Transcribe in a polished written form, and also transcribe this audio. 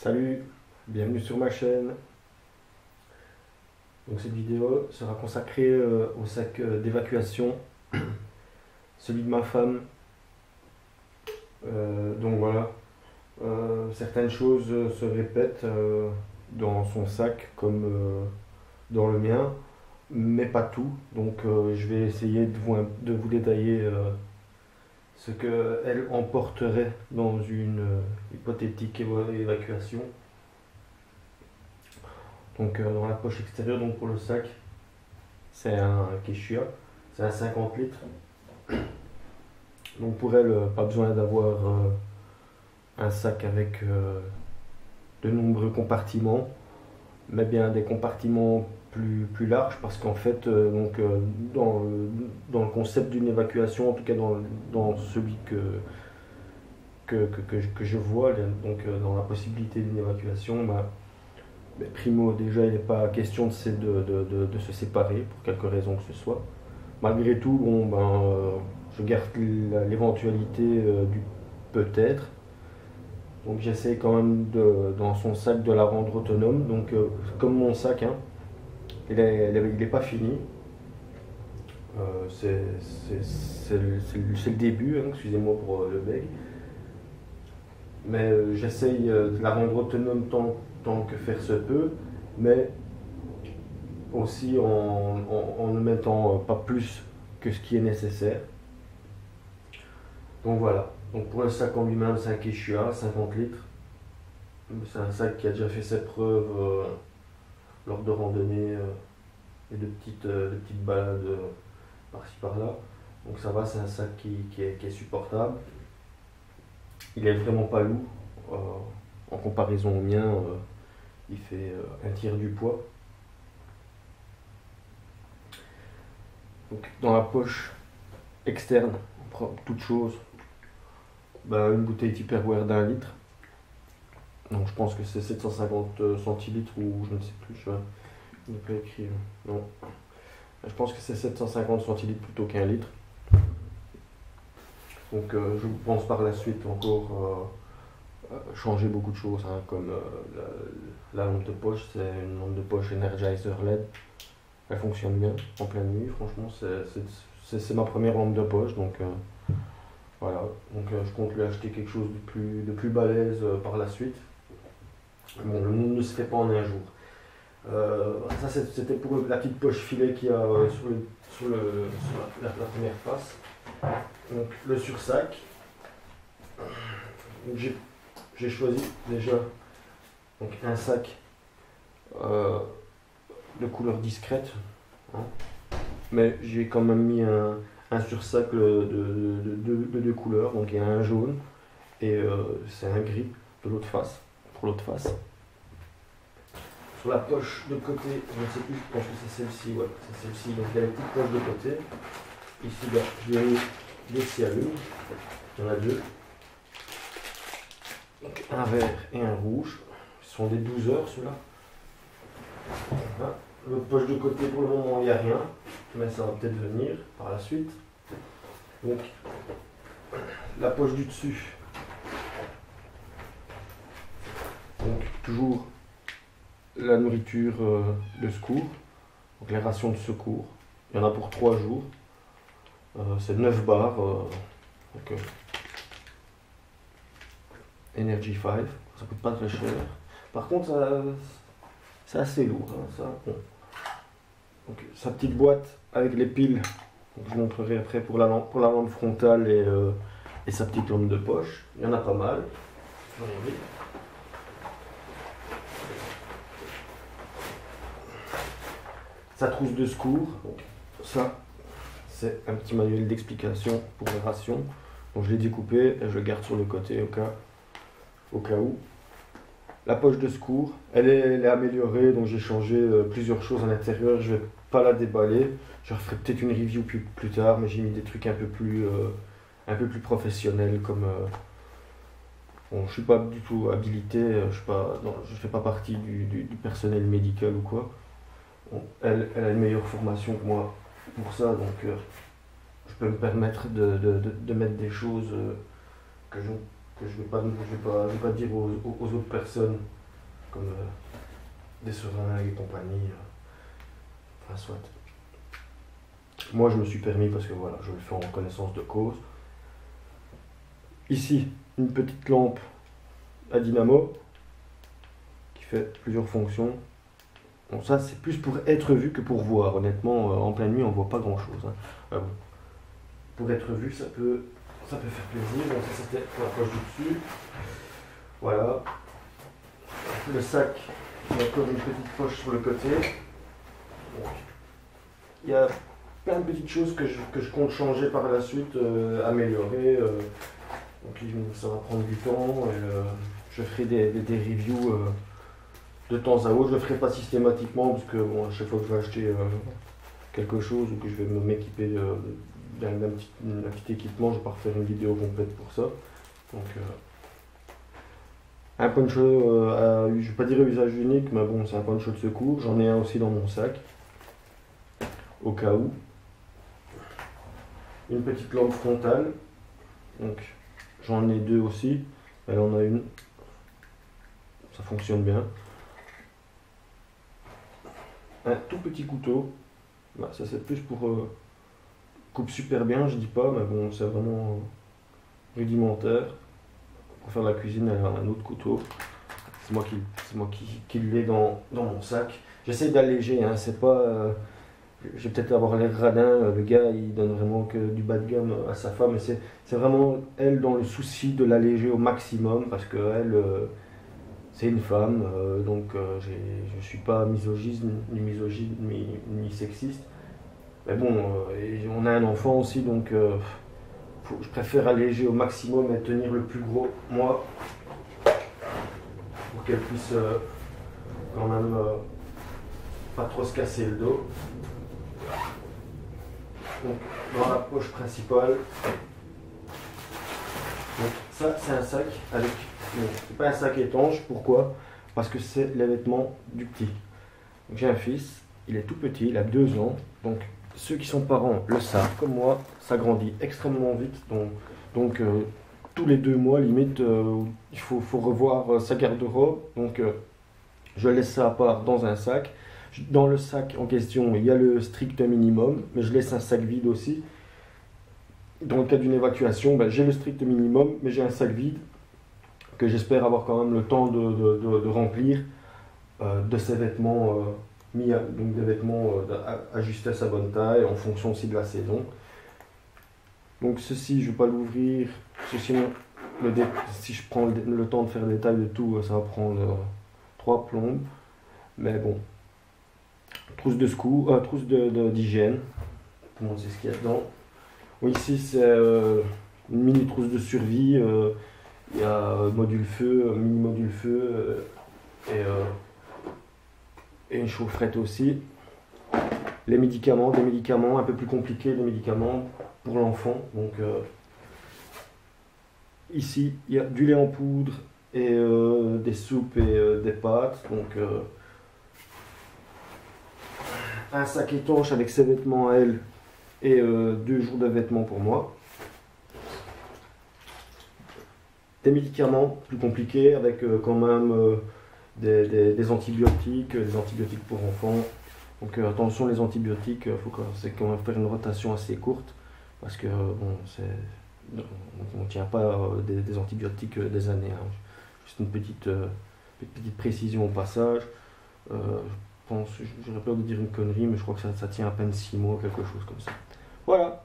Salut, bienvenue sur ma chaîne. Donc cette vidéo sera consacrée au sac d'évacuation, celui de ma femme. Donc voilà, certaines choses se répètent dans son sac comme dans le mien, mais pas tout. Donc je vais essayer de vous détailler ce qu'elle emporterait dans une hypothétique évacuation. Donc dans la poche extérieure, donc pour le sac, c'est un Keshia, c'est un 50 litres. Donc pour elle, pas besoin d'avoir un sac avec de nombreux compartiments, mais bien des compartiments plus larges, parce qu'en fait, dans le concept d'une évacuation, en tout cas dans celui que je vois, donc dans la possibilité d'une évacuation, primo, déjà, il n'est pas question de se séparer pour quelque raison que ce soit. Malgré tout, je garde l'éventualité du peut-être. Donc j'essaie quand même dans son sac de la rendre autonome. Donc comme mon sac, hein, il est pas fini. C'est le début, hein, excusez-moi pour le bug. Mais j'essaye de la rendre autonome tant que faire se peut, mais aussi en ne mettant pas plus que ce qui est nécessaire. Donc voilà. Donc pour le sac en lui-même, c'est un Keshia, 50 litres. C'est un sac qui a déjà fait ses preuves lors de randonnées et de petites balades par-ci par-là. Donc ça va, c'est un sac qui est supportable. Il est vraiment pas lourd. En comparaison au mien, il fait un tiers du poids. Donc dans la poche externe, on prend toute chose. Une bouteille Tupperware d'1 litre. Donc je pense que c'est 750 centilitres ou je ne sais plus, je n'ai pas écrit. Non. Je pense que c'est 750 centilitres plutôt qu'un litre. Donc je pense par la suite encore changer beaucoup de choses, hein, comme la lampe de poche, c'est une lampe de poche Energizer LED. Elle fonctionne bien en pleine nuit, franchement c'est ma première lampe de poche, donc voilà. Donc je compte lui acheter quelque chose de plus balèze par la suite. Bon, le monde ne se fait pas en un jour. Ça c'était pour la petite poche filet qu'il y a sur la première face. Donc le sursac. J'ai choisi déjà donc, un sac de couleur discrète, hein. Mais j'ai quand même mis un sursac de deux couleurs, donc il y a un jaune et c'est un gris de l'autre face, pour l'autre face. Sur la poche de côté, je ne sais plus, je pense que c'est celle-ci, ouais, c'est celle-ci, donc il y a une petite poche de côté. Ici, je l'ai mis des cialumes, il y en a deux. Donc, un vert et un rouge, ce sont des 12 heures ceux-là. Voilà. Le poche de côté pour le moment il n'y a rien, mais ça va peut-être venir par la suite. Donc la poche du dessus, donc toujours la nourriture de secours, donc les rations de secours. Il y en a pour 3 jours, c'est 9 bars. Energy 5, ça coûte pas très cher. Par contre, c'est assez lourd, hein, ça. Bon. Donc, sa petite boîte avec les piles, donc, je vous montrerai après pour la lampe frontale et sa petite lampe de poche. Il y en a pas mal. Sa trousse de secours, donc, ça c'est un petit manuel d'explication pour les rations. Donc je l'ai découpé et je le garde sur le côté au cas où. La poche de secours, elle est améliorée, donc j'ai changé plusieurs choses à l'intérieur. Je ne vais pas la déballer. Je referai peut-être une review plus tard, mais j'ai mis des trucs un peu plus professionnels comme. Bon, je suis pas du tout habilité, je fais pas partie du personnel médical ou quoi. Bon, elle a une meilleure formation que moi pour ça, donc je peux me permettre de mettre des choses que je ne que je vais pas dire aux autres personnes, comme des seringues et compagnie. Enfin, soit. Moi, je me suis permis parce que voilà, je le fais en connaissance de cause. Ici, une petite lampe à dynamo qui fait plusieurs fonctions. Bon, ça, c'est plus pour être vu que pour voir. Honnêtement, en pleine nuit, on voit pas grand-chose. Hein. Pour être vu, ça peut faire plaisir. Donc ça, c'était pour la poche du dessus. Voilà. Le sac, il y a encore une petite poche sur le côté. Donc, il y a plein de petites choses que je compte changer par la suite, améliorer. Donc ça va prendre du temps et je ferai des reviews de temps à autre. Je ne le ferai pas systématiquement parce que bon, à chaque fois que je vais acheter quelque chose ou que je vais m'équiper d'un petit équipement, je vais pas refaire une vidéo complète pour ça. Donc un poncho, je ne vais pas dire usage unique, mais bon, c'est un poncho de secours. J'en ai un aussi dans mon sac, au cas où. Une petite lampe frontale, donc j'en ai deux aussi. Elle en a une, ça fonctionne bien. Un tout petit couteau, bah, ça c'est plus pour coupe super bien, je dis pas, mais bon, c'est vraiment rudimentaire. Pour faire la cuisine, elle a un autre couteau. C'est moi qui l'ai dans mon sac. J'essaie d'alléger, hein, c'est pas. Je vais peut-être avoir l'air radin, le gars il donne vraiment que du bas de gamme à sa femme, mais c'est vraiment elle dans le souci de l'alléger au maximum parce que elle, c'est une femme, donc je suis pas misogyne, ni sexiste. Mais bon, et on a un enfant aussi, donc je préfère alléger au maximum et tenir le plus gros, moi, pour qu'elle puisse quand même pas trop se casser le dos. Donc, dans la poche principale, donc ça c'est un sac avec, c'est pas un sac étanche, pourquoi? Parce que c'est les vêtements du petit. J'ai un fils, il est tout petit, il a 2 ans, donc ceux qui sont parents le savent, comme moi, ça grandit extrêmement vite, donc tous les 2 mois limite, il faut revoir sa garde-robe, donc je laisse ça à part dans un sac. Dans le sac en question, il y a le strict minimum, mais je laisse un sac vide aussi. Dans le cas d'une évacuation, ben, j'ai le strict minimum, mais j'ai un sac vide que j'espère avoir quand même le temps de remplir de ces vêtements donc des vêtements ajustés à sa bonne taille, en fonction aussi de la saison. Donc ceci, je ne vais pas l'ouvrir, sinon si je prends le temps de faire le détail de tout, ça va prendre 3 plombes. Mais bon. Trousse de secours, trousse d'hygiène, pour montrer ce qu'il y a dedans. Bon, ici c'est une mini trousse de survie, il y a module feu, mini module feu et une chaufferette aussi. Les médicaments, des médicaments un peu plus compliqués, des médicaments pour l'enfant. Donc ici il y a du lait en poudre et des soupes et des pâtes. Donc un sac étanche avec ses vêtements à elle et 2 jours de vêtements pour moi. Des médicaments plus compliqués avec quand même des antibiotiques pour enfants. Donc attention, les antibiotiques, c'est quand même faire une rotation assez courte parce que bon, on ne tient pas des antibiotiques des années. Hein. Juste une petite précision au passage. J'aurais peur de dire une connerie, mais je crois que ça tient à peine 6 mois, quelque chose comme ça. Voilà.